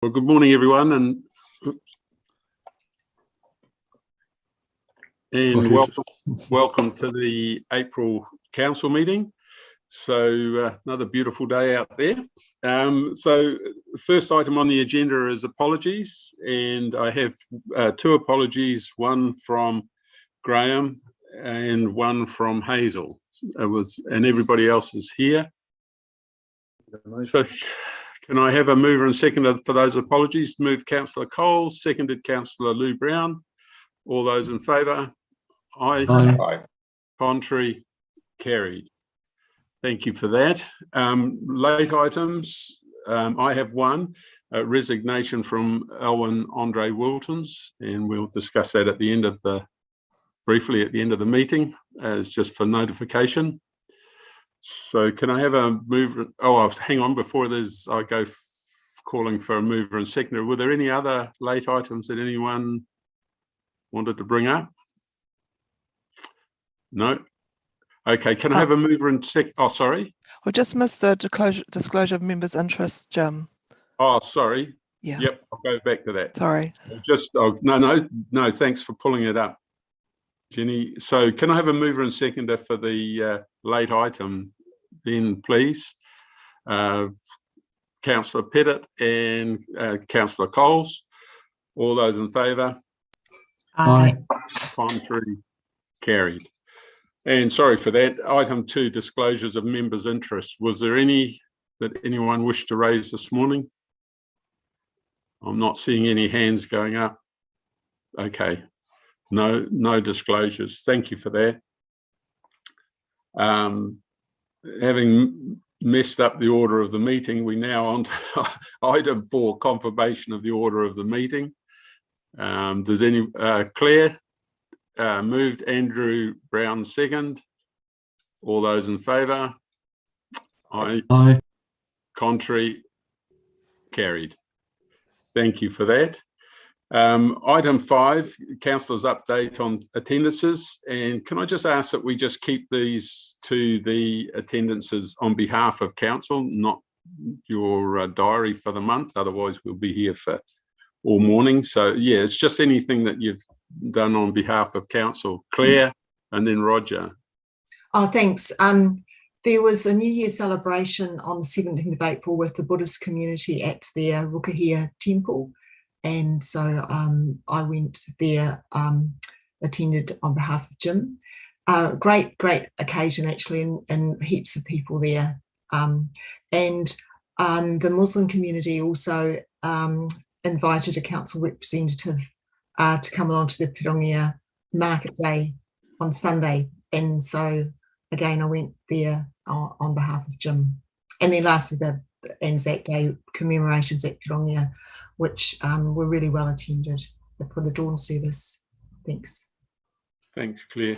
Well, good morning, everyone, and welcome to the April Council meeting. So another beautiful day out there. So the first item on the agenda is apologies, and I have two apologies, one from Graham and one from Hazel. And everybody else is here. So can I have a mover and seconder for those apologies? Moved Councillor Coles, seconded Councillor Lou Brown. All those in favour? Aye. Aye. Contrary? Carried. Thank you for that. Late items. I have one, resignation from Elwyn Andre Wiltons, and we'll discuss that at the end of briefly at the end of the meeting, as just for notification. So can I have a mover? Oh, hang on, before I go calling for a mover and seconder. Were there any other late items that anyone wanted to bring up? No? Okay, can I have a mover and seconder? Oh, sorry. We just missed the disclosure of members' interest, Jim. Oh, sorry. Yeah. Yep, I'll go back to that. Sorry. No, thanks for pulling it up, Jenny. So can I have a mover and seconder for the late item then, please? Councillor Pettit and Councillor Coles. All those in favour? Aye. Contrary? Carried. And sorry for that. Item 2, disclosures of members' interest. Was there any that anyone wished to raise this morning? I'm not seeing any hands going up. Okay. No disclosures. Thank you for that. Having messed up the order of the meeting, we now on to item 4, confirmation of the order of the meeting. Does any Claire moved, Andrew Brown second. All those in favour? Aye. Aye. Contrary? Carried. Thank you for that. Item 5, councillors' update on attendances. And can I just ask that we just keep these to the attendances on behalf of council, not your diary for the month. Otherwise, we'll be here for all morning. So, yeah, it's just anything that you've done on behalf of council. Claire and then Roger. Oh, thanks. There was a New Year celebration on the 17th of April with the Buddhist community at their Rukahia temple. And so I went there, attended on behalf of Jim. Great occasion, actually, and heaps of people there. And the Muslim community also invited a council representative to come along to the Pirongia Market Day on Sunday. And so, again, I went there on behalf of Jim. And then lastly, the Anzac Day commemorations at Pirongia, which were really well attended for the dawn service. Thanks. Thanks, Claire.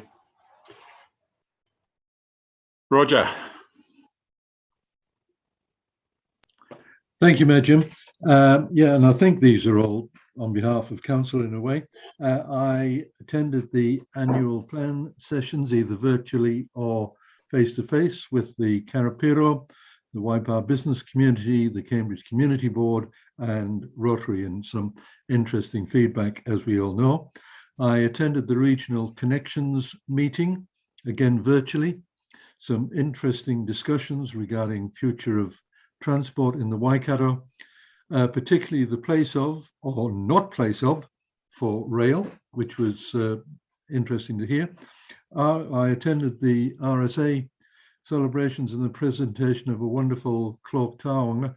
Roger. Thank you, Mayor Jim. Yeah, and I think these are all on behalf of council in a way. I attended the annual plan sessions, either virtually or face-to-face, with the Karapiro, the Waipa business community, the Cambridge Community Board, and Rotary, and some interesting feedback, as we all know. I attended the Regional Connections meeting, again virtually. Some interesting discussions regarding future of transport in the Waikato, particularly the place of, or not place of, for rail, which was interesting to hear. I attended the RSA celebrations and the presentation of a wonderful cloak taonga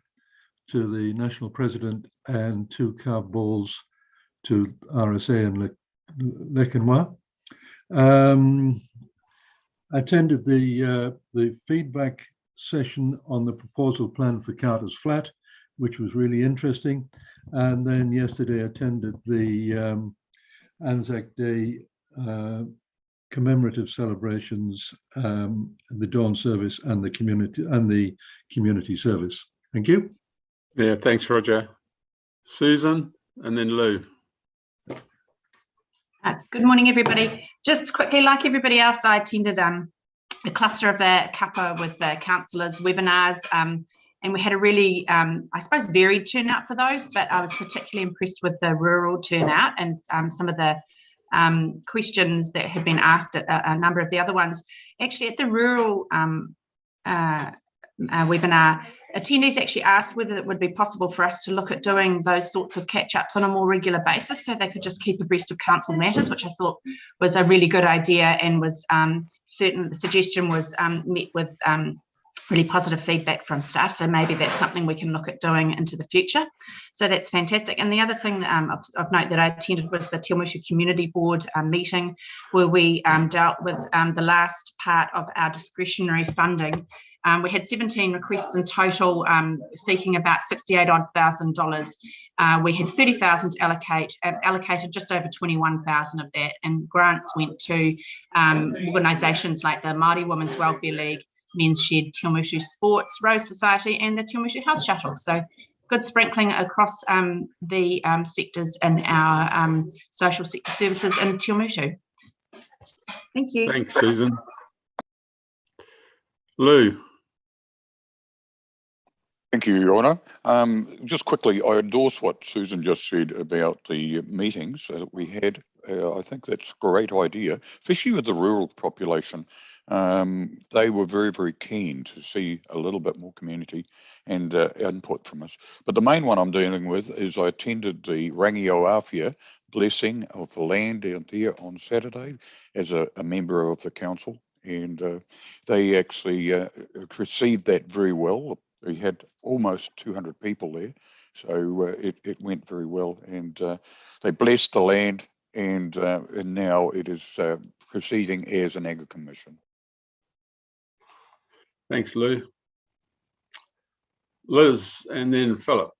to the national president and 2 carved balls to RSA and Lekenwa. Attended the feedback session on the proposal plan for Carter's Flat, which was really interesting. And then yesterday attended the Anzac Day commemorative celebrations, the dawn service and the community service. Thank you. Yeah, thanks, Roger. Susan and then Lou. Good morning, everybody. Just quickly, like everybody else, I attended a cluster of the Kappa with the councillors webinars, and we had a really, I suppose, varied turnout for those, but I was particularly impressed with the rural turnout and some of the questions that had been asked at a number of the other ones. Actually, at the rural webinar, attendees actually asked whether it would be possible for us to look at doing those sorts of catch-ups on a more regular basis so they could just keep abreast of council matters, which I thought was a really good idea, and was certain the suggestion was met with really positive feedback from staff. So maybe that's something we can look at doing into the future. So that's fantastic. And the other thing of note that I attended was the Te Mushu Community Board meeting, where we dealt with the last part of our discretionary funding. We had 17 requests in total, seeking about $68,000. We had 30,000 to allocate, allocated just over 21,000 of that, and grants went to organisations like the Māori Women's Welfare League, Men's Shed, Te Mushu Sports, Rose Society, and the Te Mushu Health Shuttle. So good sprinkling across the sectors in our social sector services in Te Mushu. Thank you. Thanks, Susan. Lou. Thank you, Your Honour. Just quickly, I endorse what Susan just said about the meetings that we had. I think that's a great idea, especially with the rural population. They were very, very keen to see a little bit more community and input from us. But the main one I'm dealing with is I attended the Rangi-o-Awhia blessing of the land down there on Saturday as a member of the council, and they actually received that very well. We had almost 200 people there, so it went very well, and they blessed the land, and now it is proceeding as an agri commission. Thanks, Lou. Liz, and then Philip.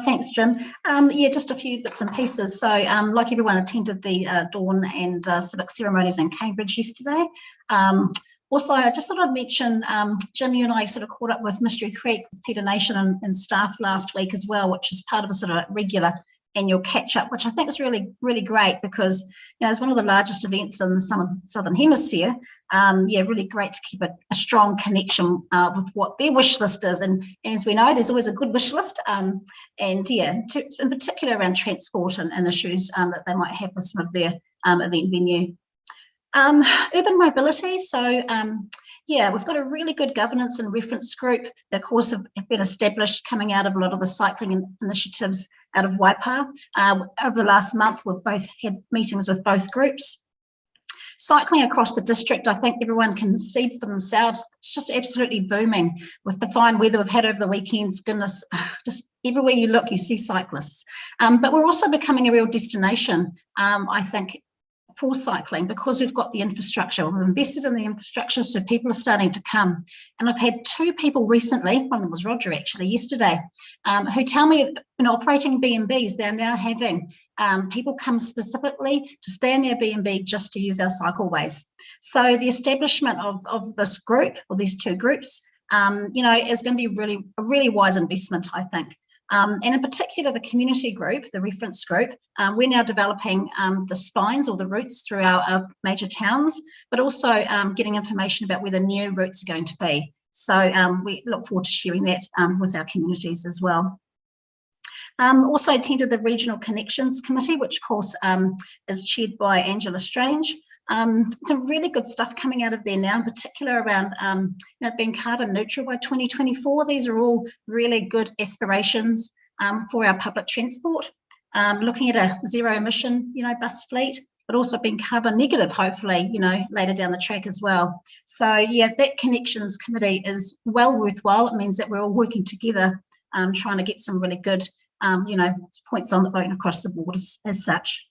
Thanks, Jim. Yeah, just a few bits and pieces. So, like everyone, attended the dawn and civic ceremonies in Cambridge yesterday. Also, I just thought I'd mention, Jim, you and I sort of caught up with Mystery Creek with Peter Nation and staff last week as well, which is part of a sort of regular annual catch-up, which I think is really, really great because, you know, it's one of the largest events in the Southern Hemisphere. Yeah, really great to keep a strong connection with what their wish list is. And as we know, there's always a good wish list. And yeah, in particular around transport and issues that they might have with some of their event venue. Urban mobility. So yeah, we've got a really good governance and reference group that, of course, have been established coming out of a lot of the cycling initiatives out of Waipa. Over the last month, we've both had meetings with both groups. Cycling across the district, I think everyone can see for themselves, it's just absolutely booming with the fine weather we've had over the weekends. Goodness, just everywhere you look, you see cyclists. But we're also becoming a real destination, I think, for cycling, because we've got the infrastructure. We've invested in the infrastructure, so people are starting to come. And I've had two people recently, one of them was Roger actually yesterday, who tell me, you know, operating B&Bs, they're now having people come specifically to stay in their B&B just to use our cycleways. So the establishment of this group, or these two groups, you know, is going to be a really wise investment, I think. And in particular, the community group, the reference group, we're now developing the spines or the routes through our major towns, but also getting information about where the new routes are going to be. So we look forward to sharing that with our communities as well. Also attended the Regional Connections Committee, which of course is chaired by Angela Strange. Some really good stuff coming out of there now, in particular around you know, being carbon neutral by 2024. These are all really good aspirations for our public transport. Looking at a zero emission, you know, bus fleet, but also being carbon negative, hopefully, you know, later down the track as well. So yeah, that Connections Committee is well worthwhile. It means that we're all working together, trying to get some really good, you know, points on the vote across the board as such.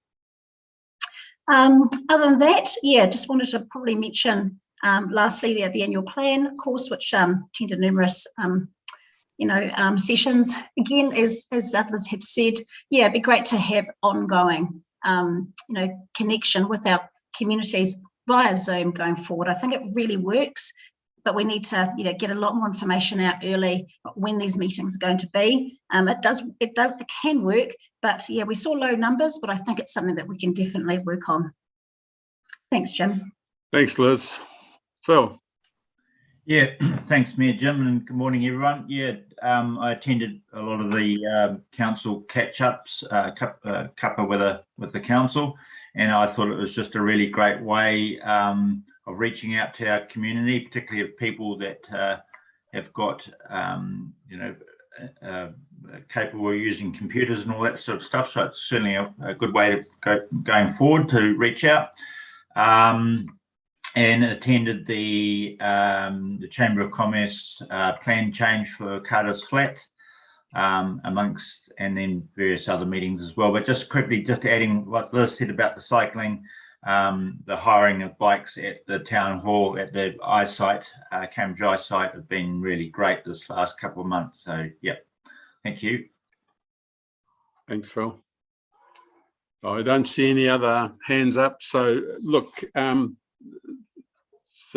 Other than that, yeah, just wanted to probably mention lastly the annual plan, of course, which attended numerous you know, sessions. Again, as others have said, yeah, it'd be great to have ongoing you know, connection with our communities via Zoom going forward. I think it really works, but we need to, you know, get a lot more information out early when these meetings are going to be. It can work, but yeah, we saw low numbers, but I think it's something that we can definitely work on. Thanks, Jim. Thanks, Liz. Phil. Yeah, thanks, Mayor Jim, and good morning, everyone. Yeah, I attended a lot of the council catch-ups, cuppa with the council, and I thought it was just a really great way of reaching out to our community, particularly of people that have got, capable of using computers and all that sort of stuff. So it's certainly a good way to going forward to reach out. And attended the Chamber of Commerce plan change for Carter's Flat, amongst, and then various other meetings as well. But just quickly, just adding what Liz said about the cycling, the hiring of bikes at the town hall at the eyesight, Cambridge eyesight, have been really great this last couple of months. So yeah, thank you. Thanks, Phil. I don't see any other hands up. So look, it's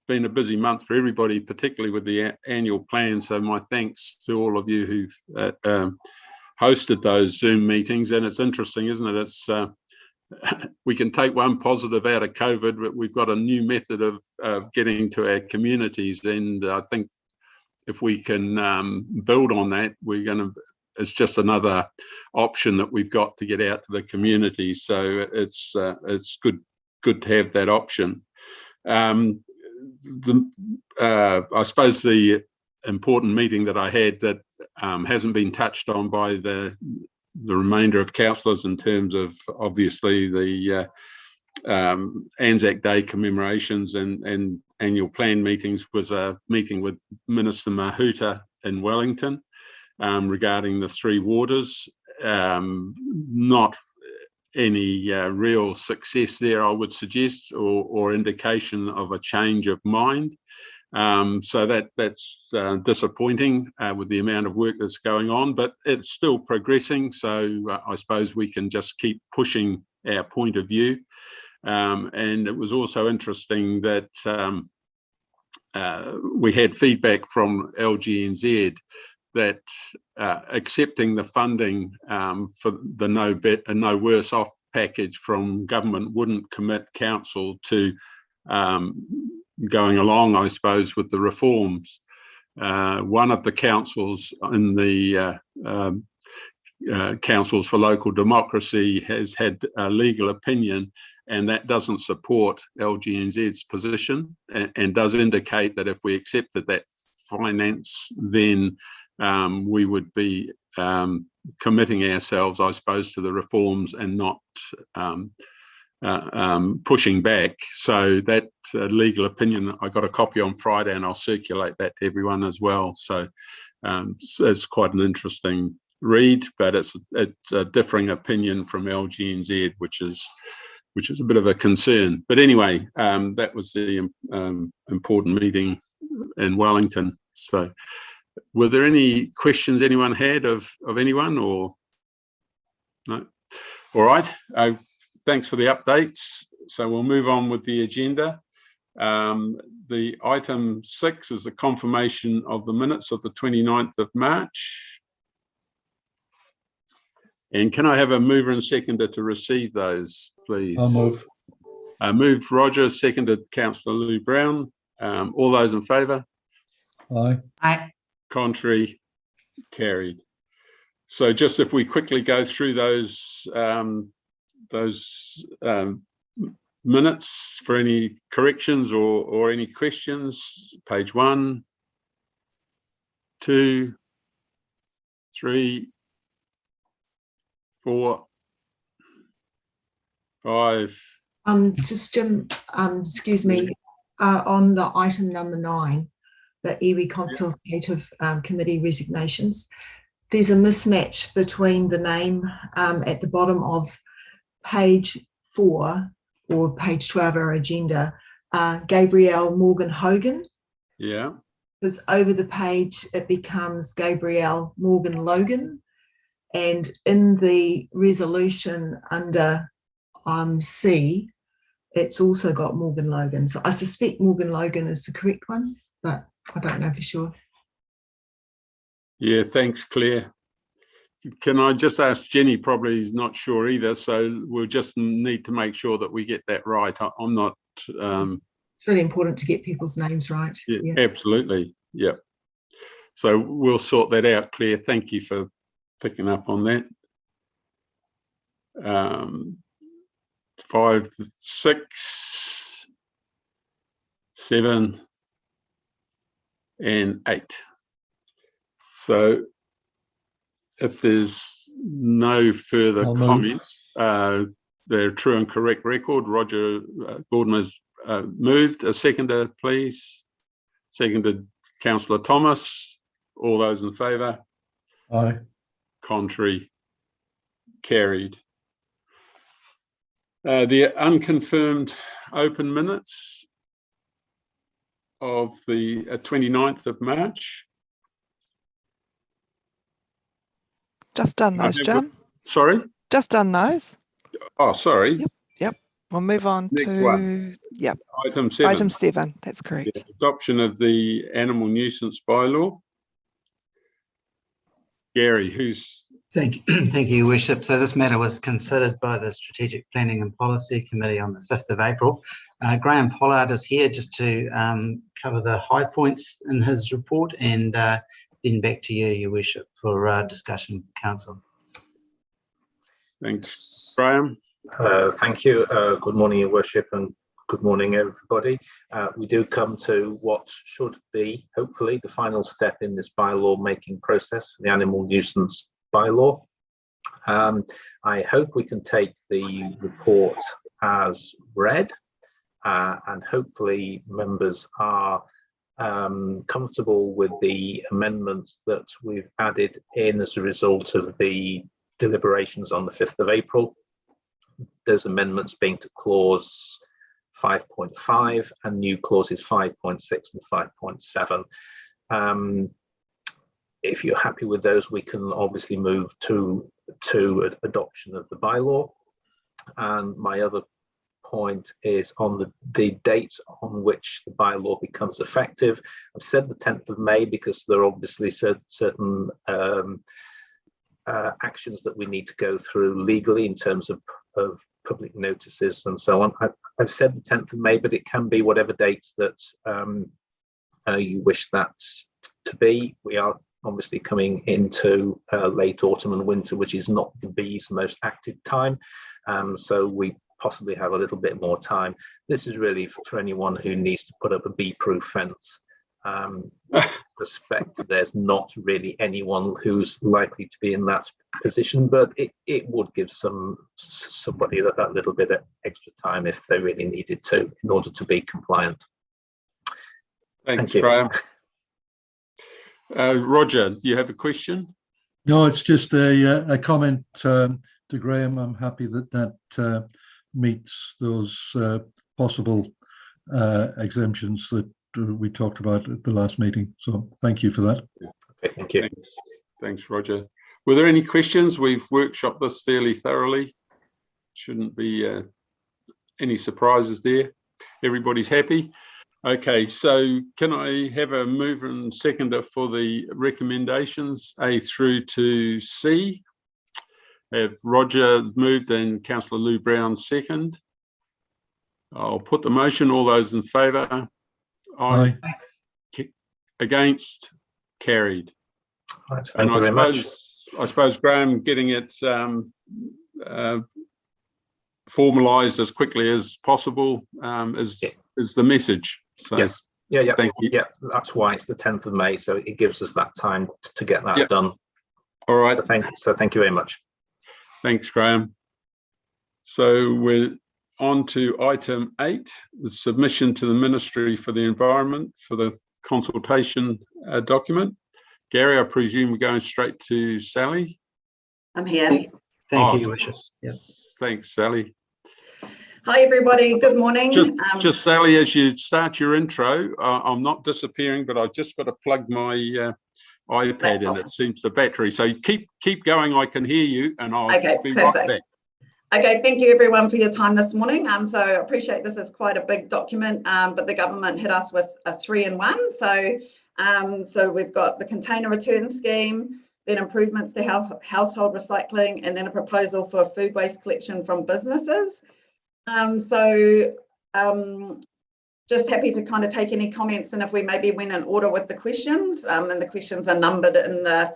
been a busy month for everybody, particularly with the annual plan. So my thanks to all of you who've hosted those Zoom meetings. And it's interesting, isn't it? It's we can take one positive out of COVID, but we've got a new method of getting to our communities. And I think if we can build on that, we're going to. It's just another option that we've got to get out to the community. So it's good to have that option. I suppose the important meeting that I had that hasn't been touched on by the remainder of councillors in terms of obviously the Anzac Day commemorations and annual plan meetings was a meeting with Minister Mahuta in Wellington regarding the three waters. Not any real success there, I would suggest, or indication of a change of mind. So that's disappointing with the amount of work that's going on, but it's still progressing. So I suppose we can just keep pushing our point of view. And it was also interesting that we had feedback from LGNZ that accepting the funding for the no worse off package from government wouldn't commit council to going along, I suppose, with the reforms. One of the councils in the Councils for Local Democracy has had a legal opinion, and that doesn't support LGNZ's position, and does indicate that if we accepted that finance, then we would be committing ourselves, I suppose, to the reforms and not pushing back. So that legal opinion, I got a copy on Friday, and I'll circulate that to everyone as well. So it's quite an interesting read, but it's a differing opinion from LGNZ, which is a bit of a concern. But anyway, that was the important meeting in Wellington. So were there any questions anyone had of anyone, or no? All right. Thanks for the updates. So we'll move on with the agenda. The item 6 is the confirmation of the minutes of the 29th of March. And can I have a mover and seconder to receive those, please? I'll move. Moved Roger, seconded Councillor Lou Brown. All those in favour? Aye. Aye. Contrary? Carried. So just if we quickly go through those minutes for any corrections or any questions. Page 1, 2, 3, 4, 5. Just Jim, excuse me, on the item number 9, the iwi consultative committee resignations, there's a mismatch between the name at the bottom of page 4 or page 12 of our agenda, Gabrielle Morgan Hogan. Yeah. Because over the page it becomes Gabrielle Morgan Logan, and in the resolution under C, it's also got Morgan Logan. So I suspect Morgan Logan is the correct one, but I don't know for sure. Yeah, thanks, Claire. Can I just ask Jenny? Probably is not sure either, so we'll just need to make sure that we get that right. I'm not It's really important to get people's names right. Yeah, absolutely. Yeah. So we'll sort that out, Claire. Thank you for picking up on that. 5, 6, 7, and 8. So if there's no further comments, they're true and correct record. Roger Gordon has moved. A seconder, please. Seconded, Councillor Thomas. All those in favour? Aye. Contrary? Carried. The unconfirmed open minutes of the 29th of March. Just done those, Jim. Sorry? Just done those. Oh, sorry. Yep. We'll move on Next to one. Yep. Item 7. Item 7. That's correct. Yeah, adoption of the animal nuisance bylaw. Gary, who's... Thank you, Your Worship. So this matter was considered by the Strategic Planning and Policy Committee on the 5th of April. Graham Pollard is here just to cover the high points in his report, and then back to you, Your Worship, for discussion with the Council. Thanks, Graham. Thank you. Good morning, Your Worship, and good morning, everybody. We do come to what should be, hopefully, the final step in this bylaw making process, the animal nuisance bylaw. I hope we can take the report as read, and hopefully members are comfortable with the amendments that we've added in as a result of the deliberations on the 5th of April. Those amendments being to clause 5.5 and new clauses 5.6 and 5.7. If you're happy with those, we can obviously move to adoption of the bylaw. And my other point is on the date on which the bylaw becomes effective. I've said the 10th of May because there are obviously certain actions that we need to go through legally in terms of public notices and so on. I've said the 10th of May, but it can be whatever date that you wish that to be. We are obviously coming into late autumn and winter, which is not the bees' most active time. So we possibly have a little bit more time. This is really for anyone who needs to put up a bee-proof fence. Suspect there's not really anyone who's likely to be in that position, but it would give somebody that little bit of extra time if they really needed to in order to be compliant. Thanks, Graham. Roger, do you have a question? No, it's just a comment to Graham. I'm happy that meets those possible exemptions that we talked about at the last meeting. So thank you for that. Okay, thank you. Thanks, Roger. Were there any questions? We've workshopped this fairly thoroughly. Shouldn't be any surprises there. Everybody's happy. Okay, so can I have a mover and seconder for the recommendations A through to C? Have Roger moved and Councillor Lou Brown second? I'll put the motion. All those in favour? Aye. Against? Carried. Right, thank you very much. I suppose, Graham, getting it formalised as quickly as possible is the message. So, yes. Yeah. Thank you. Yeah, that's why it's the 10th of May. So it gives us that time to get that done. All right. So thank you very much. Thanks, Graham. So we're on to item 8, the submission to the Ministry for the Environment for the consultation document. Gary, I presume we're going straight to Sally? I'm here. Thank you, Your Worship. Yep. Thanks, Sally. Hi, everybody. Good morning. Just Sally, as you start your intro, I'm not disappearing, but I've just got to plug my iPad in. It seems the battery. So keep going. I can hear you, and I'll be right back. Okay, thank you everyone for your time this morning. So I appreciate this is quite a big document, but the government hit us with a 3-in-1. So we've got the container return scheme, then improvements to household recycling, and then a proposal for food waste collection from businesses. just happy to kind of take any comments, and if we maybe went in order with the questions, and the questions are numbered in the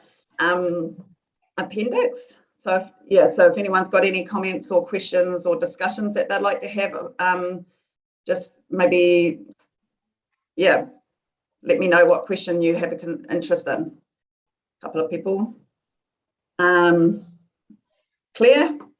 appendix. So if anyone's got any comments or questions or discussions that they'd like to have, just maybe, let me know what question you have an interest in. A couple of people. Claire?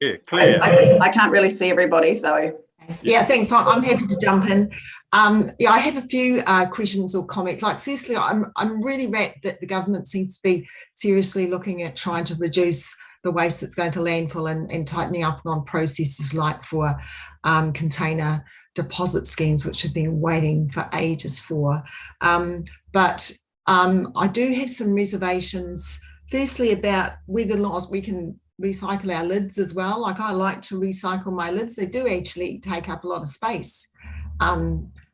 Yeah, Claire. I can't really see everybody, so. Yeah, thanks. I'm happy to jump in. I have a few questions or comments. Like, firstly, I'm really rapt that the government seems to be seriously looking at trying to reduce the waste that's going to landfill and tightening up on processes like for container deposit schemes, which have been waiting for ages for. But I do have some reservations, firstly, about whether or not we can recycle our lids as well. Like, I like to recycle my lids. They do actually take up a lot of space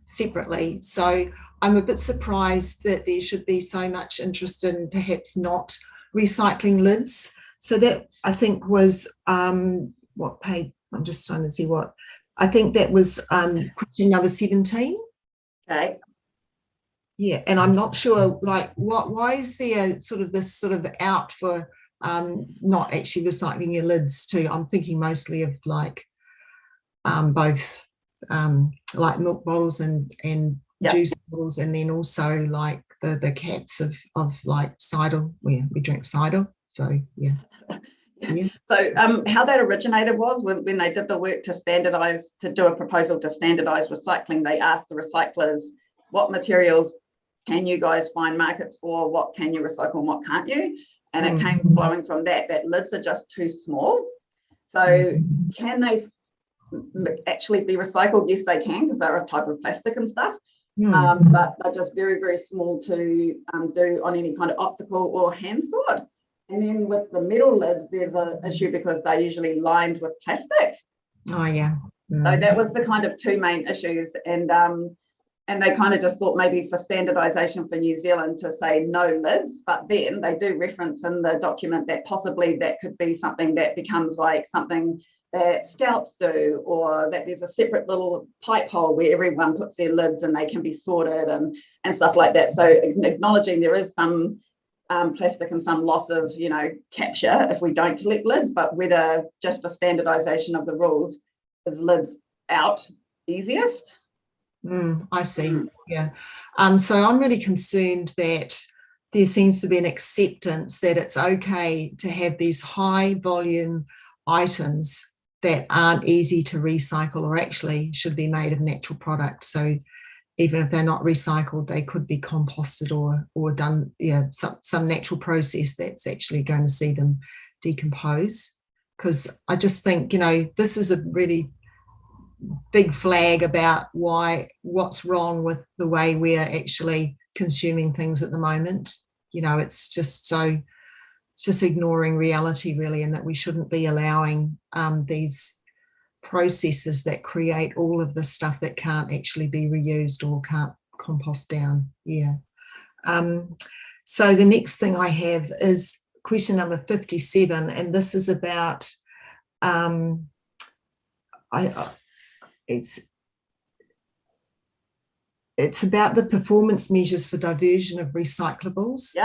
separately. So I'm a bit surprised that there should be so much interest in perhaps not recycling lids. So that, I think, was what page? I'm just trying to see what. I think that was question number 17. Okay. Yeah, and I'm not sure, like, why is there this sort of out for not actually recycling your lids too? I'm thinking mostly of like both like milk bottles and juice bottles, and then also like the caps of like cider. We drink cider, so yeah. So how that originated was when they did the work to do a proposal to standardise recycling. They asked the recyclers, what materials can you guys find markets for, what can you recycle and what can't you? And it came flowing from that lids are just too small. So can they actually be recycled? Yes, they can, because they're a type of plastic and stuff. But they're just very, very small to do on any kind of optical or hand sort. And then with the metal lids, there's an issue because they're usually lined with plastic. Oh, yeah. So that was the kind of two main issues. And they kind of just thought maybe for standardisation for New Zealand to say no lids, but then they do reference in the document that possibly that could be something that becomes like something that scouts do, or that there's a separate little pipe hole where everyone puts their lids and they can be sorted and stuff like that. So acknowledging there is some plastic and some loss of, capture if we don't collect lids, but whether just for standardisation of the rules is lids out easiest. I see. Yeah. So I'm really concerned that there seems to be an acceptance that it's okay to have these high volume items that aren't easy to recycle, or actually should be made of natural products. So even if they're not recycled, they could be composted or done, some natural process that's actually going to see them decompose. Because I just think, this is a really big flag about what's wrong with the way we're actually consuming things at the moment. It's just ignoring reality, really, and that we shouldn't be allowing these processes that create all of the stuff that can't actually be reused or can't compost down. So the next thing I have is question number 57, and this is about it's about the performance measures for diversion of recyclables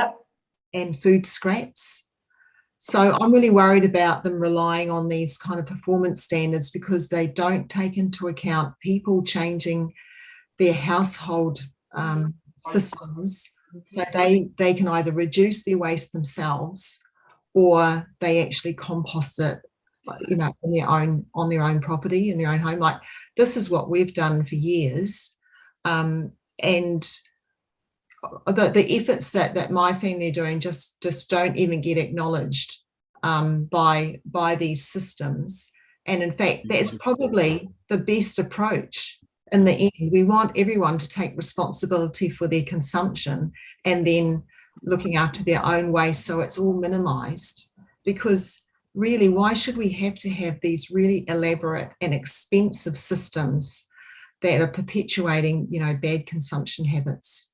and food scraps. So I'm really worried about them relying on these kind of performance standards, because they don't take into account people changing their household systems. So they can either reduce their waste themselves, or they actually compost it, in on their own property, in their own home. Like, this is what we've done for years, and the efforts that my family are doing just don't even get acknowledged by these systems. And in fact, that's probably the best approach. In the end, we want everyone to take responsibility for their consumption and then looking after their own waste, so it's all minimised. Because really, why should we have to have these really elaborate and expensive systems that are perpetuating, bad consumption habits?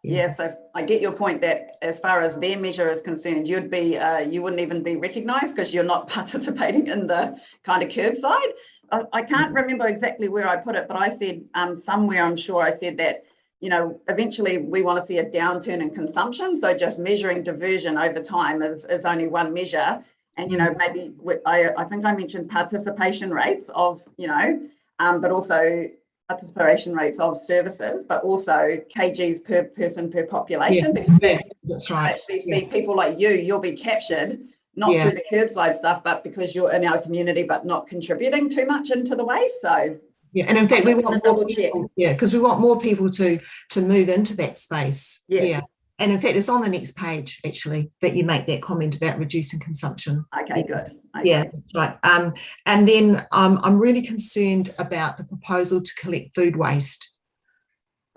Yeah, so I get your point that as far as their measure is concerned, you wouldn't even be recognised because you're not participating in the kind of curbside. I can't remember exactly where I put it, but I said somewhere, I'm sure I said that, you know, eventually we want to see a downturn in consumption. So just measuring diversion over time is only one measure. And, you know, maybe I think I mentioned participation rates of, you know, but also participation rates of services, but also kgs per person per population, because that's right. Actually see people like you'll be captured, not through the curbside stuff, but because you're in our community, but not contributing too much into the waste. So yeah, and in fact, we want more people, because we want more people to move into that space. Yeah. And in fact, it's on the next page, actually, that you make that comment about reducing consumption. Okay, good. Okay. Yeah, that's right. And then I'm really concerned about the proposal to collect food waste,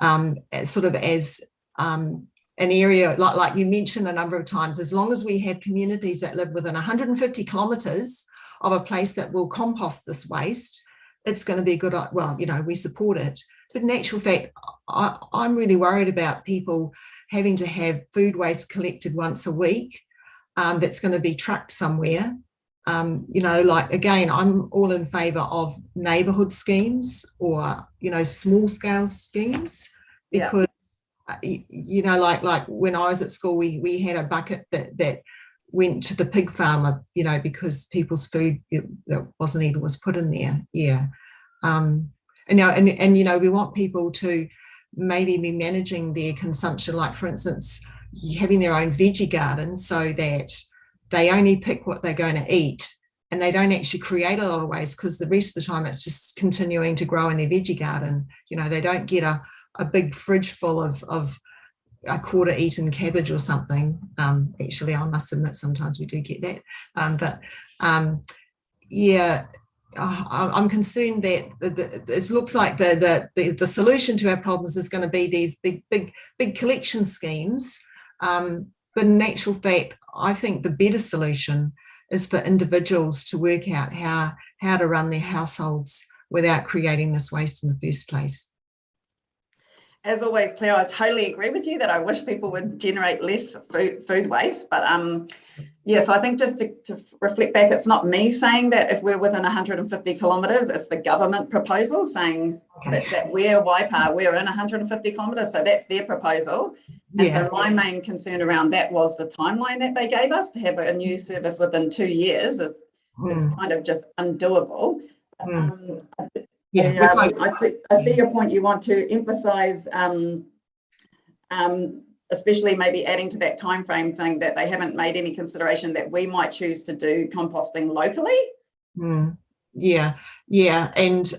sort of as an area, like you mentioned a number of times, as long as we have communities that live within 150 kilometres of a place that will compost this waste, it's going to be good. Well, you know, we support it. But in actual fact, I'm really worried about people having to have food waste collected once a week that's going to be trucked somewhere. You know, like, again, I'm all in favour of neighbourhood schemes or, you know, small scale schemes, because, you know, like when I was at school, we had a bucket that went to the pig farmer, you know, because people's food that wasn't eaten was put in there. Yeah. And now, and you know, we want people to maybe be managing their consumption, like, for instance, having their own veggie garden, so that they only pick what they're going to eat and they don't actually create a lot of waste, because the rest of the time it's just continuing to grow in their veggie garden. You know, they don't get a big fridge full of a quarter eaten cabbage or something. Actually, I must admit, sometimes we do get that. Yeah, I'm concerned that it looks like the solution to our problems is going to be these big collection schemes. But in actual fact, I think the better solution is for individuals to work out how to run their households without creating this waste in the first place. As always, Claire, I totally agree with you that I wish people would generate less food waste. But yeah, so I think just to reflect back, it's not me saying that if we're within 150 kilometres, it's the government proposal saying that we're Waipa, we're in 150 kilometres. So that's their proposal. And so my main concern around that was the timeline that they gave us to have a new service within 2 years is kind of just undoable. I see your point. You want to emphasise, especially maybe adding to that time frame thing, that they haven't made any consideration that we might choose to do composting locally. Yeah, and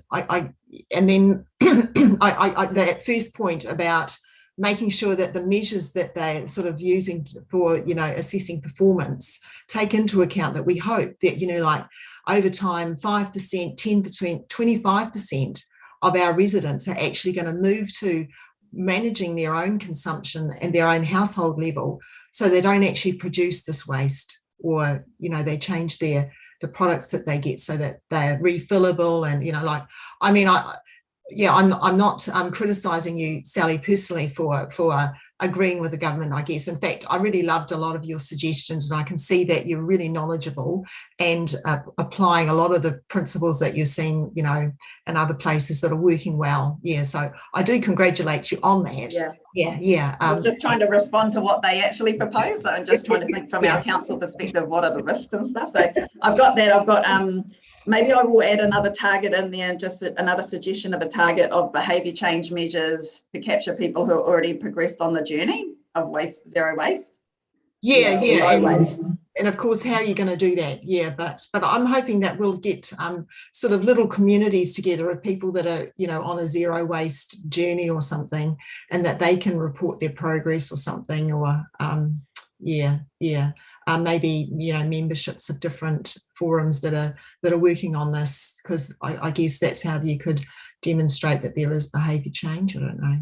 then that first point about making sure that the measures that they're sort of using for, you know, assessing performance take into account that we hope that, you know, like over time, 5%, 10%, 25% of our residents are actually going to move to managing their own consumption and their own household level, so they don't actually produce this waste, or, you know, they change the products that they get so that they're refillable. And, you know, like, I mean, I'm not criticising you, Sally, personally for agreeing with the government, I guess. In fact, I really loved a lot of your suggestions, and I can see that you're really knowledgeable and applying a lot of the principles that you're seeing, you know, in other places that are working well. Yeah, so I do congratulate you on that. Yeah. I was just trying to respond to what they actually proposed. So I'm just trying to think from our council perspective, what are the risks and stuff. So I've got that. I've got maybe I will add another target in there, just another suggestion of a target of behaviour change measures to capture people who are already progressed on the journey of zero waste. And of course, how are you going to do that? Yeah, but I'm hoping that we'll get sort of little communities together of people that are, you know, on a zero waste journey or something, and that they can report their progress or something, or maybe, you know, memberships of different forums that are working on this, because I guess that's how you could demonstrate that there is behaviour change. I don't know.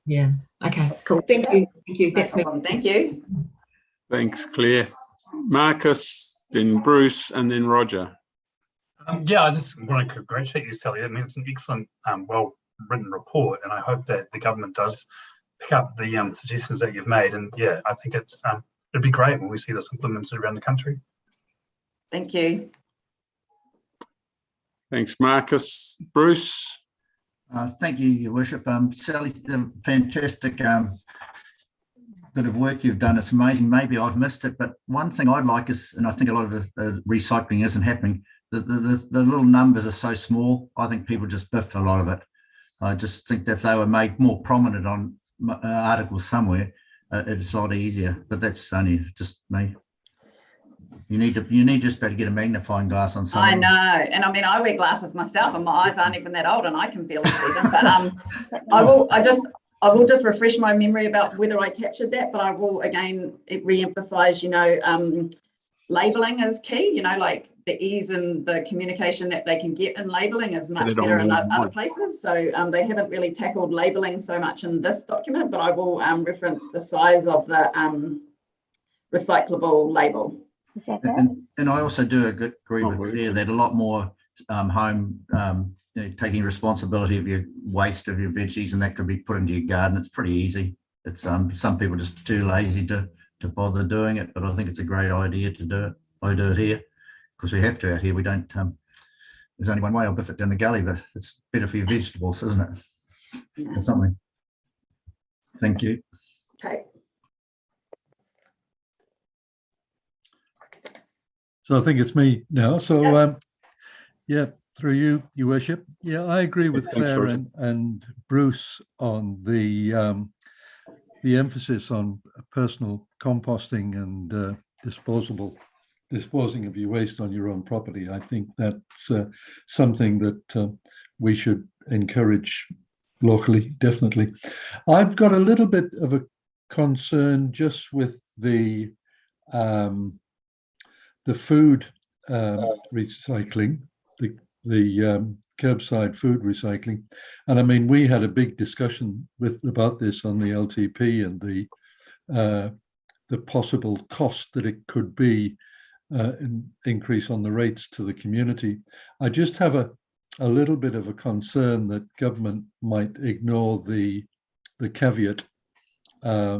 Yeah. Okay. Cool. Thank you. That's me. Thank you. Thanks, Claire. Marcus, then Bruce, and then Roger. I just want to congratulate you, Sally. I mean, it's an excellent, well-written report, and I hope that the government does pick up the suggestions that you've made. And yeah, I think it'd be great when we see this implemented around the country. Thank you. Thanks, Marcus. Bruce? Thank you, Your Worship. Sally, fantastic bit of work you've done. It's amazing. Maybe I've missed it, but one thing I'd like is, and I think a lot of the recycling isn't happening, the little numbers are so small. I think people just biff a lot of it. I just think that if they were made more prominent on articles somewhere, it's a lot easier, but that's only just me. You need just better get a magnifying glass on something. I know, and I mean, I wear glasses myself, and my eyes aren't even that old, and I can barely see them. But I will just refresh my memory about whether I captured that. But I will again re-emphasise, labelling is key. Like the ease and the communication that they can get in labelling is much better in other places. So they haven't really tackled labelling so much in this document, but I will reference the size of the recyclable label. And I also do agree with Claire that a lot more home taking responsibility of your waste of your veggies, and that could be put into your garden. It's pretty easy. It's some people just too lazy to bother doing it, but I think it's a great idea to do it. I do it here because we have to out here. We don't. There's only one way. I'll biff it down the gully, but it's better for your vegetables, isn't it? Or something. Thank you. Okay. So I think it's me now. So yeah, through you, Your Worship. Yeah, I agree with Claire and Bruce on the emphasis on personal composting and disposing of your waste on your own property. I think that's something that we should encourage locally, definitely. I've got a little bit of a concern just with the food recycling, the curbside food recycling. And I mean, we had a big discussion about this on the LTP and the possible cost that it could be increase on the rates to the community. I just have a little bit of a concern that government might ignore the caveat. I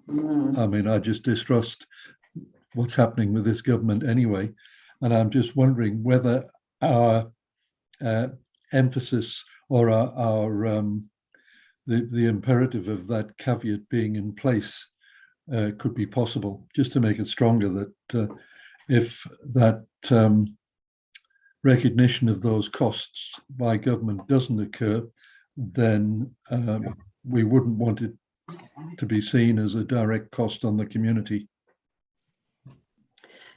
mean, I just distrust what's happening with this government anyway. And I'm just wondering whether our emphasis or the imperative of that caveat being in place could be possible, just to make it stronger, that if that recognition of those costs by government doesn't occur, then we wouldn't want it to be seen as a direct cost on the community.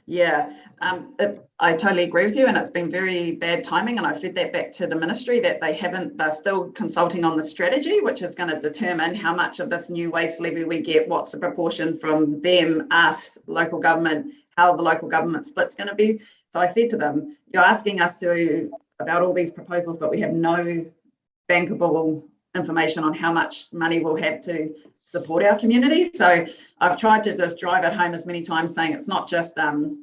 Yeah, I totally agree with you, and it's been very bad timing, and I fed that back to the ministry that they're still consulting on the strategy, which is going to determine how much of this new waste levy we get, what's the proportion from them, us, local government, how the local government split's going to be. So I said to them, you're asking us about all these proposals, but we have no bankable information on how much money we'll have to support our community. So I've tried to just drive it home as many times, saying it's not just the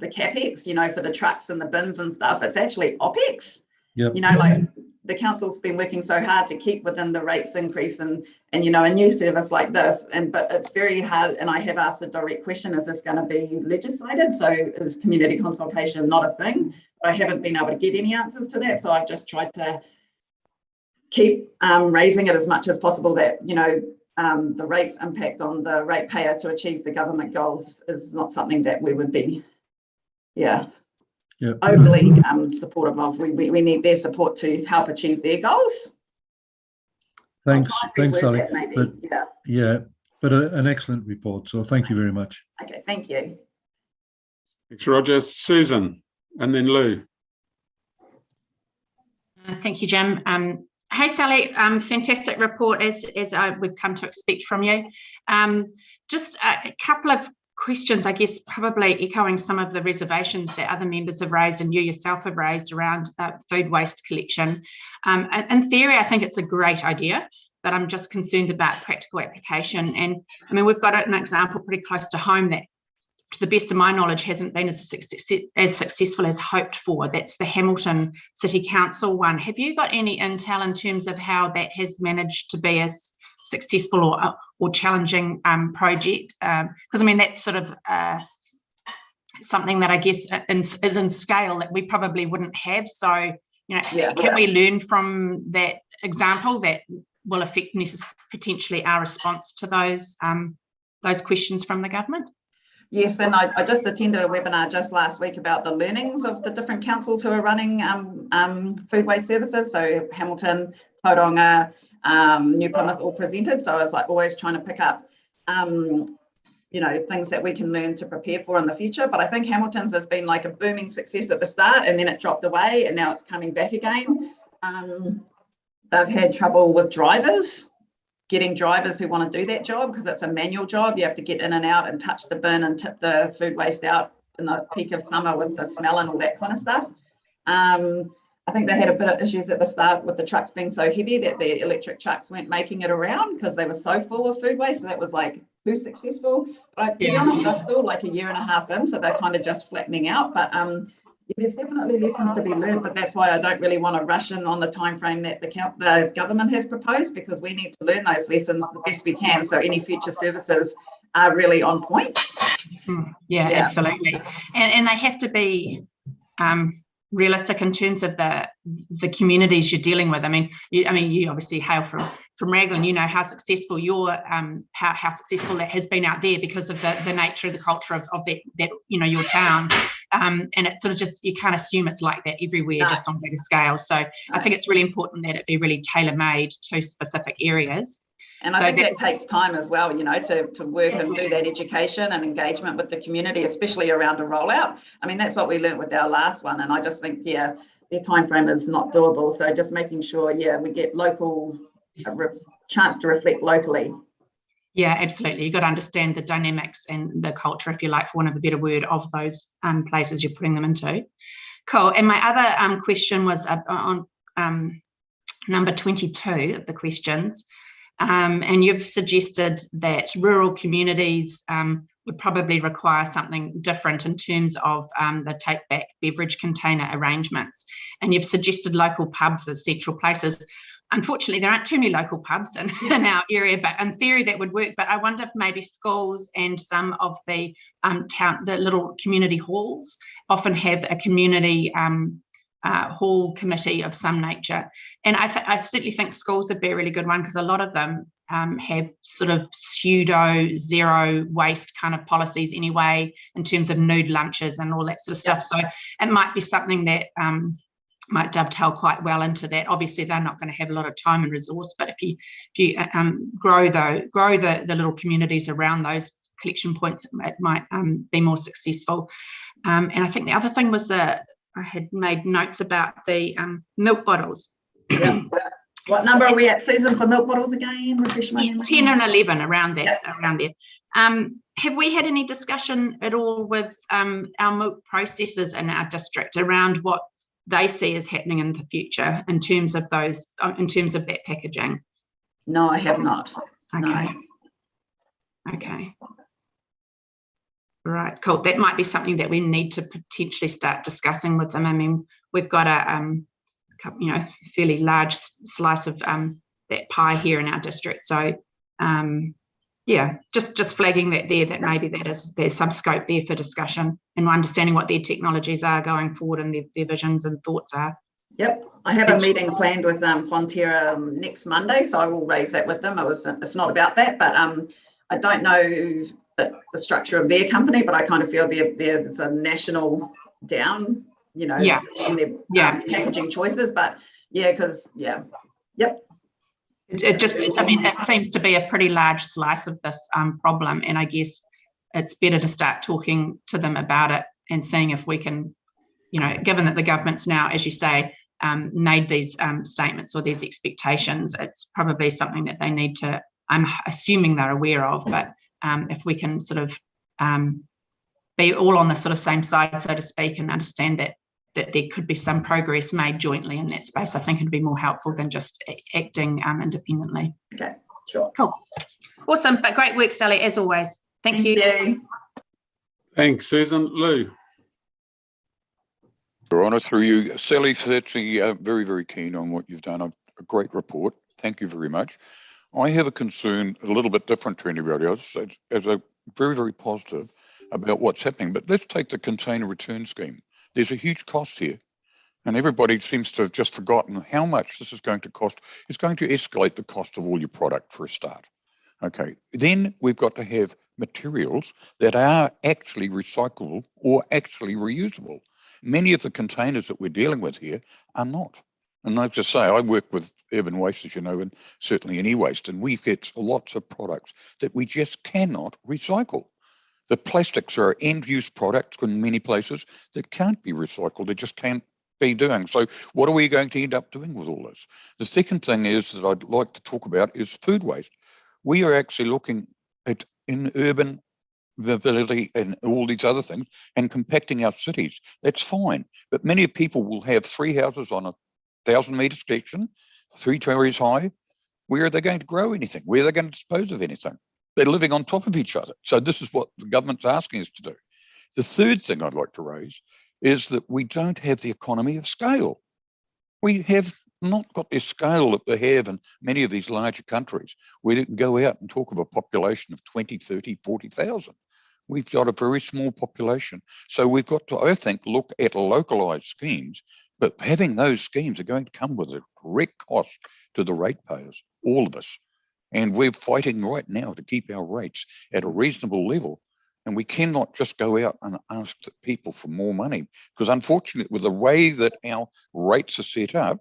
capex, for the trucks and the bins and stuff. It's actually OPEX. Yep. Like the council's been working so hard to keep within the rates increase and a new service like this. But it's very hard. And I have asked a direct question: is this going to be legislated? So is community consultation not a thing? But I haven't been able to get any answers to that. So I've just tried to keep raising it as much as possible, that the rates impact on the ratepayer to achieve the government goals is not something that we would be overly supportive of. We need their support to help achieve their goals. Thanks Sally. But an excellent report, so thank you very much. Okay, thank you. Thanks, Roger. Susan, and then Lou. Thank you, Jim. Hey, Sally, fantastic report as we've come to expect from you. Just a couple of questions, I guess, probably echoing some of the reservations that other members have raised and you yourself have raised around food waste collection. In theory, I think it's a great idea, but I'm just concerned about practical application. And I mean, we've got an example pretty close to home that, to the best of my knowledge, hasn't been as successful as hoped for. That's the Hamilton City Council one. Have you got any intel in terms of how that has managed to be a successful or challenging project? Because I mean, that's sort of something that I guess is in scale that we probably wouldn't have. So You know, Yeah. can we learn from that example that will affect potentially our response to those questions from the government? Yes, and I just attended a webinar just last week about the learnings of the different councils who are running food waste services. So Hamilton, Tauranga, New Plymouth all presented. So I was like always trying to pick up, you know, things that we can learn to prepare for in the future. But I think Hamilton's has been like a booming success at the start, and then it dropped away, and now it's coming back again. They've had trouble with drivers, getting drivers who want to do that job because it's a manual job. You have to get in and out and touch the bin and tip the food waste out in the peak of summer with the smell and all that kind of stuff. I think they had a bit of issues at the start with the trucks being so heavy that the electric trucks weren't making it around because they were so full of food waste. So that was like too successful. But to be honest, they're still like a year and a half in, so they're kind of just flattening out. But there's definitely lessons to be learned, but that's why I don't really want to rush in on the time frame that the government has proposed, because we need to learn those lessons the best we can, so any future services are really on point. Yeah, absolutely. And they have to be realistic in terms of the communities you're dealing with. I mean, you obviously hail from Raglan. You know how successful how successful that has been out there because of the nature of the culture of that you know, your town. And it's sort of just, you can't assume it's like that everywhere, just on bigger scale. So I think it's really important that it be really tailor-made to specific areas. And I think that takes time as well, you know, to work and do that education and engagement with the community, especially around a rollout. I mean, that's what we learned with our last one. And I just think, their time frame is not doable. So just making sure, we get local chance to reflect locally. Yeah, absolutely. You've got to understand the dynamics and the culture, if you like, for want of a better word, of those places you're putting them into. Cool. And my other question was on number 22 of the questions. And you've suggested that rural communities would probably require something different in terms of the take-back beverage container arrangements. And you've suggested local pubs as central places. Unfortunately, there aren't too many local pubs in our area, but in theory that would work. But I wonder if maybe schools and some of the the little community halls often have a community hall committee of some nature. And I certainly think schools would be a really good one, because a lot of them have sort of pseudo zero waste kind of policies anyway, in terms of nude lunches and all that sort of stuff. So it might be something that might dovetail quite well into that. Obviously, they're not going to have a lot of time and resource, but if you grow the little communities around those collection points, it might be more successful. And I think the other thing was that I had made notes about the milk bottles. Yeah. What number are we at, Susan, for milk bottles again? Refresh my memory. 10 and 11, around that, around there. Have we had any discussion at all with our milk processors in our district around what they see as happening in the future in terms of those, in terms of that packaging? No, I have not. Okay. No. Okay. Right, cool. That might be something that we need to potentially start discussing with them. I mean, we've got a fairly large slice of that pie here in our district. So, just flagging that there, that maybe there's some scope there for discussion and understanding what their technologies are going forward and their visions and thoughts are. Yep, I have a meeting planned with Fonterra next Monday, so I will raise that with them. It's not about that, but I don't know the structure of their company, but I kind of feel there's a national down, in their packaging choices. But yep. It just, I mean, it seems to be a pretty large slice of this problem, and I guess it's better to start talking to them about it and seeing if we can, given that the government's now, as you say, made these statements or these expectations, it's probably something that they need to, I'm assuming they're aware of, but if we can sort of be all on the sort of same side, so to speak, and understand that there could be some progress made jointly in that space, I think it'd be more helpful than just acting independently. Okay, sure. Cool. Awesome, but great work, Sally, as always. Thank you. Thanks, Susan. Lou. Your Honour, through you, Sally's actually very, very keen on what you've done. A great report. Thank you very much. I have a concern a little bit different to anybody else, as a very, very positive about what's happening. But let's take the container return scheme. There's a huge cost here. And everybody seems to have just forgotten how much this is going to cost. It's going to escalate the cost of all your product for a start. Okay, then we've got to have materials that are actually recyclable or actually reusable. Many of the containers that we're dealing with here are not. And like I say, I work with urban waste, as you know, and certainly in e-waste, and we get lots of products that we just cannot recycle. The plastics are end-use products in many places that can't be recycled. They just can't be doing. So what are we going to end up doing with all this? The second thing is that I'd like to talk about is food waste. We are actually looking at in urban mobility and all these other things and compacting our cities. That's fine. But many people will have 3 houses on a 1,000-metre section, 3 stories high. Where are they going to grow anything? Where are they going to dispose of anything? They're living on top of each other. So this is what the government's asking us to do. The third thing I'd like to raise is that we don't have the economy of scale. We have not got the scale that they have in many of these larger countries where they can go out and talk of a population of 20, 30, 40,000. We've got a very small population. So we've got to, I think, look at localised schemes, but having those schemes are going to come with a direct cost to the ratepayers, all of us. And we're fighting right now to keep our rates at a reasonable level. And we cannot just go out and ask people for more money, because unfortunately, with the way that our rates are set up,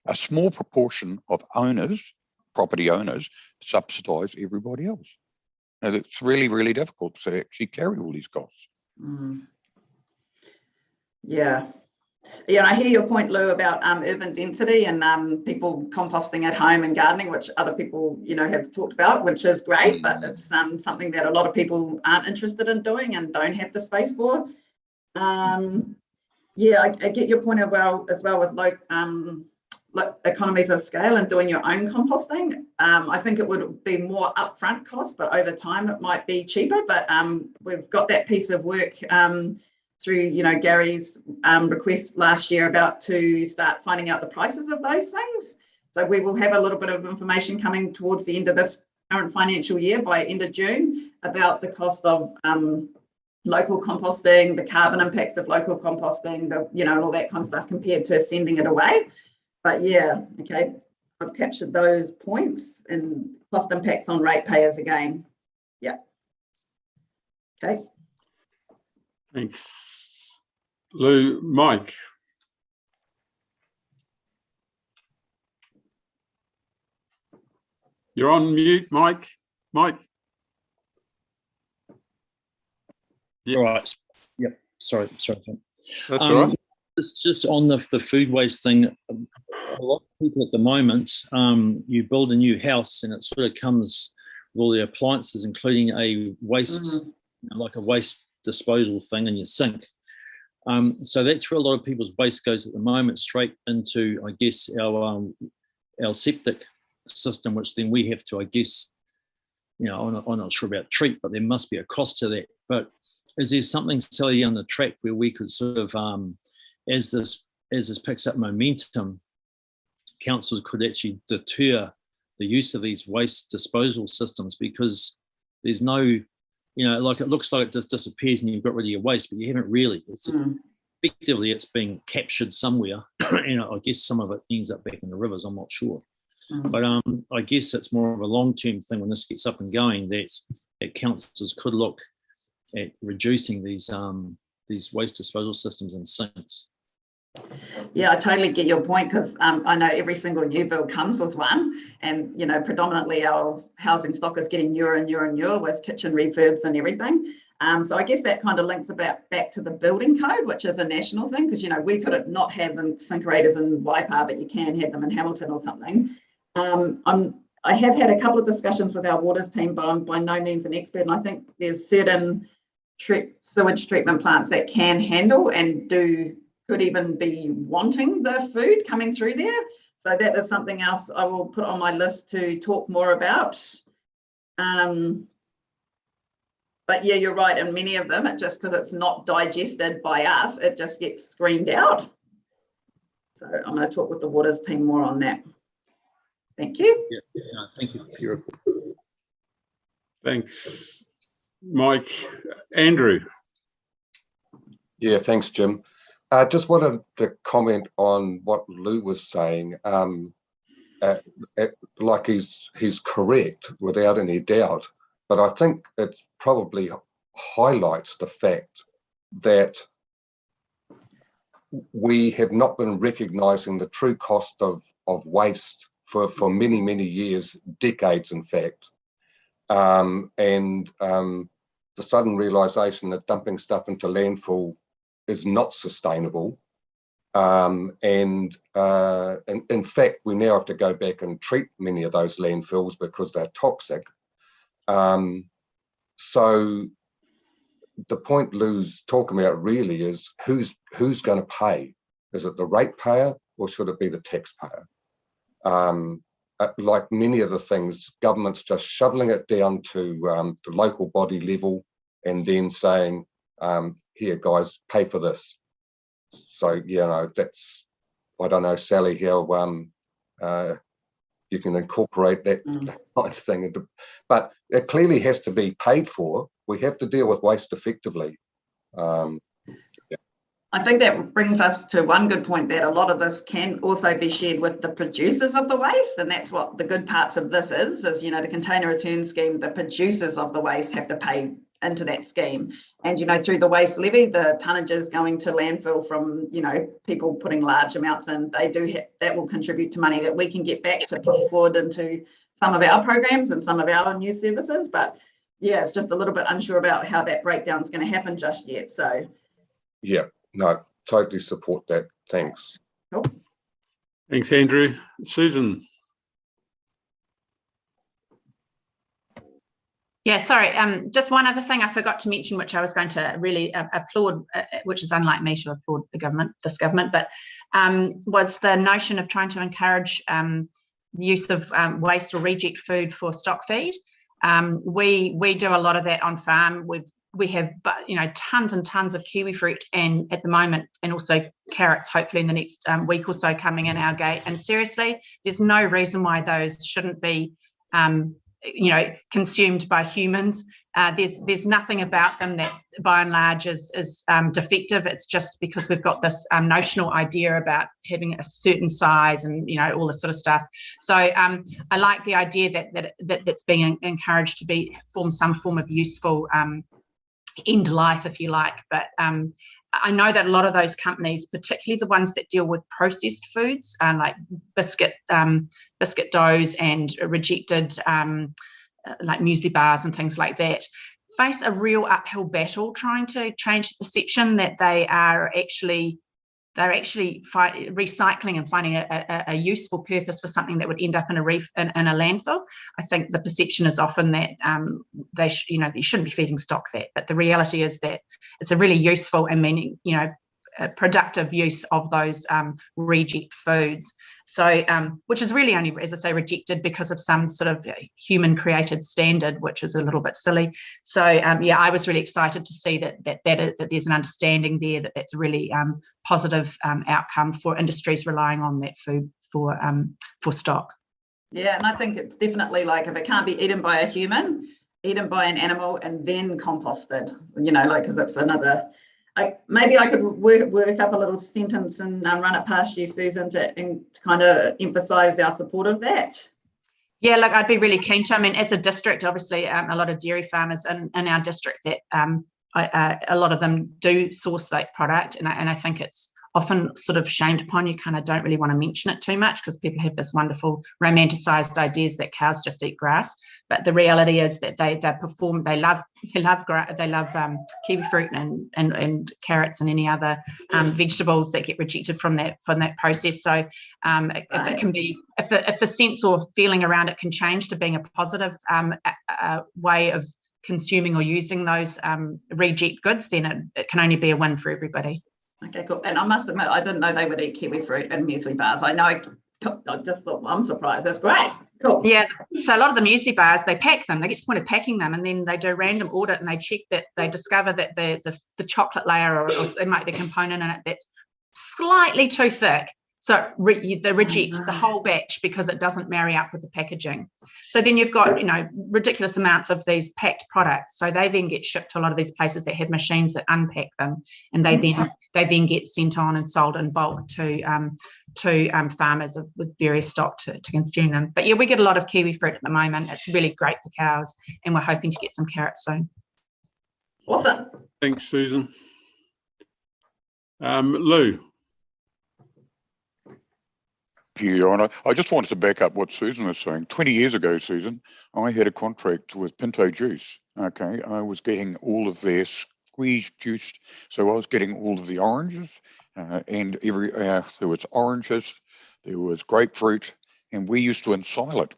a small proportion of owners, property owners, subsidise everybody else. And it's really, really difficult to actually carry all these costs. Yeah. Yeah, I hear your point, Lou, about urban density and people composting at home and gardening, which other people, have talked about, which is great, but it's something that a lot of people aren't interested in doing and don't have the space for. Yeah, I get your point as well with economies of scale and doing your own composting. I think it would be more upfront cost, but over time it might be cheaper. But we've got that piece of work through Gary's request last year about to start finding out the prices of those things. So we will have a little bit of information coming towards the end of this current financial year by end of June about the cost of local composting, the carbon impacts of local composting, all that kind of stuff compared to sending it away. But yeah, okay, I've captured those points and cost impacts on ratepayers again. Yeah. Okay. Thanks, Lou. Mike. You're on mute, Mike. Mike. Yep. All right. Yep. Sorry. That's all right. It's just on the food waste thing. A lot of people at the moment, you build a new house and it sort of comes with all the appliances, including a waste, like a waste disposal thing in your sink. So that's where a lot of people's waste goes at the moment, straight into, I guess, our septic system, which then we have to, I guess, I'm not sure about treat, but there must be a cost to that. But is there something, Sally, on the track where we could sort of, as this picks up momentum, councils could actually deter the use of these waste disposal systems, because there's no, like it looks like it just disappears and you've got rid of your waste, but you haven't really. It's effectively it's being captured somewhere, and I guess some of it ends up back in the rivers. I'm not sure, but I guess it's more of a long-term thing when this gets up and going. That councils could look at reducing these waste disposal systems in sinks. Yeah, I totally get your point, because I know every single new build comes with one, and predominantly our housing stock is getting newer and newer and newer with kitchen refurbs and everything. So I guess that kind of links back to the building code, which is a national thing, because we could not have incinerators in Waipa, but you can have them in Hamilton or something. I have had a couple of discussions with our waters team, but I'm by no means an expert, and I think there's certain sewage treatment plants that can handle and could even be wanting the food coming through there. So that is something else I will put on my list to talk more about. But yeah, you're right. And many of them, just because it's not digested by us, it just gets screened out. So I'm going to talk with the waters team more on that. Thank you. Yeah, thank you for your report. Thanks, Mike. Andrew. Yeah, thanks, Jim. I just wanted to comment on what Lou was saying. Like he's correct without any doubt, but I think it probably highlights the fact that we have not been recognising the true cost of waste for many, many years, decades in fact, and the sudden realisation that dumping stuff into landfill is not sustainable. And in fact, we now have to go back and treat many of those landfills because they're toxic. So the point Lou's talking about really is who's going to pay? Is it the ratepayer or should it be the taxpayer? Like many of the things, government's just shoveling it down to the local body level and then saying, here guys, pay for this. So, you know, that's, I don't know, Sally, how you can incorporate that kind of thing. But it clearly has to be paid for. We have to deal with waste effectively. Yeah. I think that brings us to one good point, that a lot of this can also be shared with the producers of the waste, and that's what the good parts of this is, you know, the container return scheme, the producers of the waste have to pay into that scheme. And, you know, through the waste levy, the tonnages going to landfill from, you know, people putting large amounts in, they do have, that will contribute to money that we can get back to put forward into some of our programs and some of our new services. But yeah, it's just a little bit unsure about how that breakdown is going to happen just yet. So yeah, no, totally support that. Thanks. Cool. Thanks, Andrew. Susan. Yeah, sorry, just one other thing I forgot to mention, which I was going to really applaud, which is unlike me to applaud the government, this government, but was the notion of trying to encourage the use of waste or reject food for stock feed. We do a lot of that on farm. We have, you know, tons and tons of kiwi fruit, and at the moment, and also carrots, hopefully in the next week or so coming in our gate. And seriously, there's no reason why those shouldn't be you know, consumed by humans. There's nothing about them that by and large is defective. It's just because we've got this notional idea about having a certain size and, you know, all this sort of stuff. So I like the idea that's being encouraged to form some form of useful end life, if you like. But I know that a lot of those companies, particularly the ones that deal with processed foods, like biscuit doughs and rejected like muesli bars and things like that, face a real uphill battle trying to change the perception that they're actually recycling and finding a useful purpose for something that would end up in a landfill. I think the perception is often that you shouldn't be feeding stock that, but the reality is that it's a really useful and productive use of those reject foods. So, which is really only, as I say, rejected because of some sort of human created standard, which is a little bit silly. So, yeah, I was really excited to see that there's an understanding there that that's a really positive outcome for industries relying on that food for stock. Yeah, and I think it's definitely like, if it can't be eaten by a human, eaten by an animal and then composted, you know, like, because it's another. Maybe I could work up a little sentence and run it past you, Susan, to kind of emphasise our support of that. Yeah, look, I'd be really keen to. I mean, as a district, obviously, a lot of dairy farmers in our district that a lot of them do source that product, and I think it's often sort of shamed upon. You kind of don't really want to mention it too much because people have this wonderful romanticized ideas that cows just eat grass. But the reality is that they love kiwi fruit and carrots and any other vegetables that get rejected from that process. So if the sense or feeling around it can change to being a positive way of consuming or using those reject goods, then it can only be a win for everybody. Okay, cool. And I must admit, I didn't know they would eat kiwi fruit and muesli bars. I just thought, I'm surprised. That's great. Cool. Yeah. So a lot of the muesli bars, they pack them. They get to the point of packing them, and then they do a random audit and they check that they discover that the chocolate layer or there might be a component in it that's slightly too thick. So they reject the whole batch because it doesn't marry up with the packaging. So then you've got, ridiculous amounts of these packed products. So they then get shipped to a lot of these places that have machines that unpack them, and they then get sent on and sold in bulk to farmers with various stock to consume them. But yeah, we get a lot of kiwi fruit at the moment. It's really great for cows, and we're hoping to get some carrots soon. Awesome. Thanks, Susan. Lou. Yeah, and I just wanted to back up what Susan was saying. 20 years ago, Susan, I had a contract with Pinto Juice. Okay, I was getting all of their squeezed juice, so I was getting all of the oranges, and there was oranges, there was grapefruit, and we used to ensile it.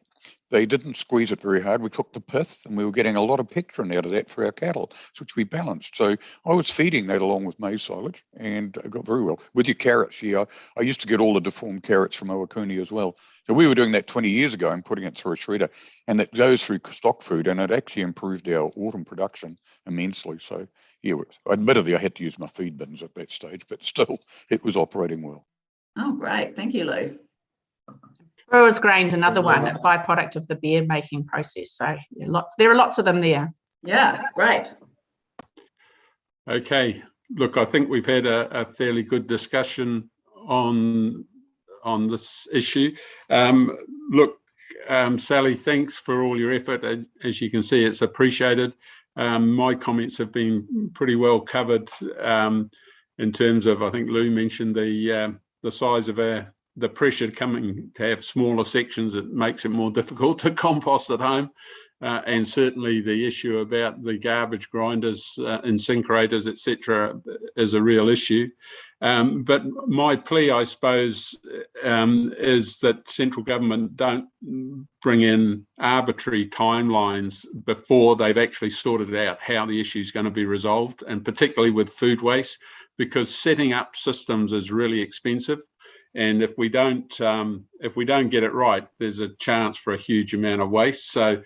They didn't squeeze it very hard. We took the pith, and we were getting a lot of pectin out of that for our cattle, which we balanced. So I was feeding that along with maize silage, and it got very well. With your carrots, yeah, I used to get all the deformed carrots from Owakuni as well. So we were doing that 20 years ago and putting it through a shredder, and it goes through stock food, and it actually improved our autumn production immensely. So yeah, admittedly, I had to use my feed bins at that stage, but still, it was operating well. Oh, great. Thank you, Lou. Brewer's grain's another one, a byproduct of the beer making process. So there are lots of them there. Yeah, great. Okay, look, I think we've had a fairly good discussion on this issue. Sally, thanks for all your effort. As you can see, it's appreciated. My comments have been pretty well covered in terms of, I think Lou mentioned the size of the pressure coming to have smaller sections. It makes it more difficult to compost at home. And certainly the issue about the garbage grinders, incinerators, etc., is a real issue. But my plea, I suppose, is that central government don't bring in arbitrary timelines before they've actually sorted out how the issue is going to be resolved, and particularly with food waste, because setting up systems is really expensive. And if we don't get it right, there's a chance for a huge amount of waste. So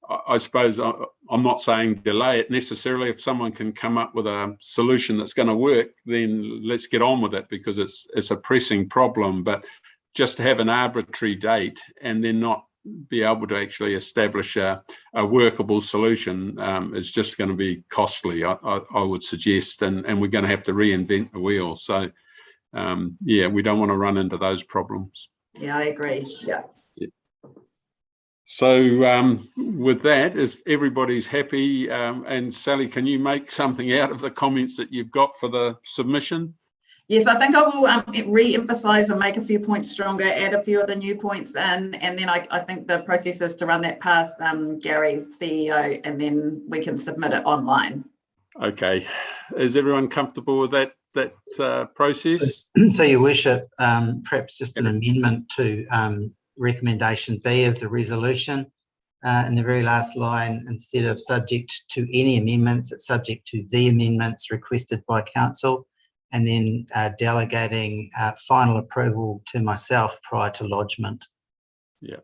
I suppose I'm not saying delay it necessarily. If someone can come up with a solution that's going to work, then let's get on with it, because it's a pressing problem. But just to have an arbitrary date and then not be able to actually establish a workable solution is just going to be costly, I would suggest, and we're going to have to reinvent the wheel. So yeah, we don't want to run into those problems. Yeah, I agree. Yeah. So with that, if everybody's happy, and Sally, can you make something out of the comments that you've got for the submission? Yes, I think I will re-emphasise and make a few points stronger, add a few of the new points, and then I think the process is to run that past Gary, CEO, and then we can submit it online. Okay. Is everyone comfortable with that process? So, Your Worship, perhaps just an amendment to recommendation B of the resolution. In the very last line, instead of subject to any amendments, it's subject to the amendments requested by council, and then delegating final approval to myself prior to lodgement. Yeah.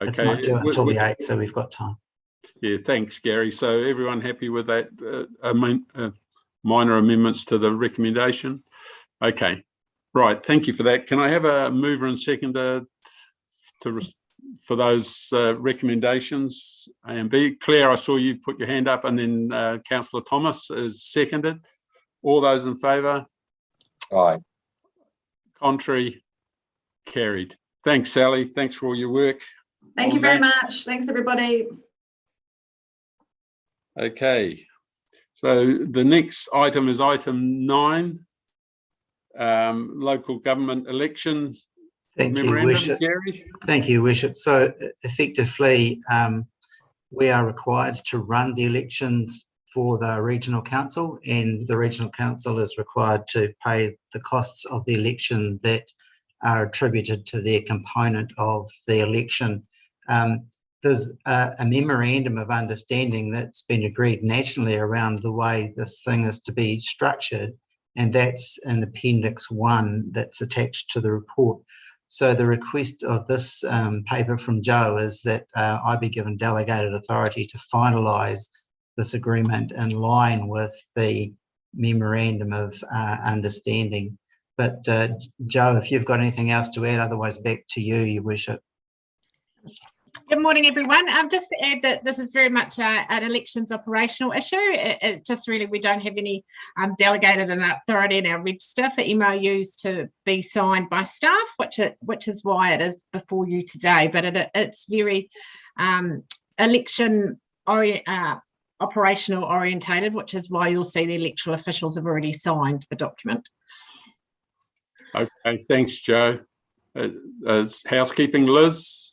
Okay. It's not due until the 8th, so we've got time. Yeah, thanks, Gary. So everyone happy with that minor amendments to the recommendation? Okay, right, thank you for that. Can I have a mover and seconder for those recommendations, A and B? Claire, I saw you put your hand up, and then Councillor Thomas is seconded. All those in favour? Aye. Contrary? Carried. Thanks, Sally. Thanks for all your work. Thank you very much. Thanks, everybody. Okay, so the next item is item 9, local government elections. Thank you, Worship. Gary? Thank you, Worship. So effectively, we are required to run the elections for the regional council, and the regional council is required to pay the costs of the election that are attributed to their component of the election. There's a memorandum of understanding that's been agreed nationally around the way this thing is to be structured, and that's in Appendix 1 that's attached to the report. So the request of this paper from Joe is that I be given delegated authority to finalise this agreement in line with the memorandum of understanding. But Joe, if you've got anything else to add, otherwise back to you, Your Worship. Good morning, everyone. Just to add that this is very much an elections operational issue. It just really, we don't have any delegated authority in our register for MOUs to be signed by staff, which is why it is before you today. But it's very election operational orientated, which is why you'll see the electoral officials have already signed the document. Okay, thanks, Joe. Housekeeping, Liz?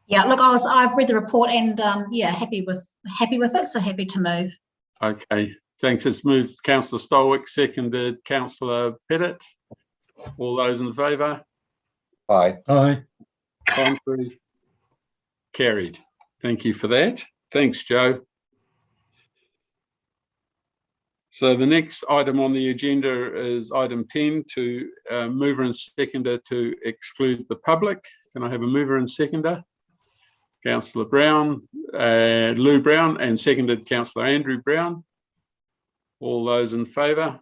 Yeah, look, I've read the report and yeah, happy with it, so happy to move. Okay, thanks. It's moved Councillor Stolwick, seconded Councillor Pettit. All those in favour? Aye. Aye. Contrary? Carried. Thank you for that. Thanks, Joe. So the next item on the agenda is item 10, to mover and seconder to exclude the public. Can I have a mover and seconder? Councillor Brown, Lou Brown, and seconded Councillor Andrew Brown. All those in favour?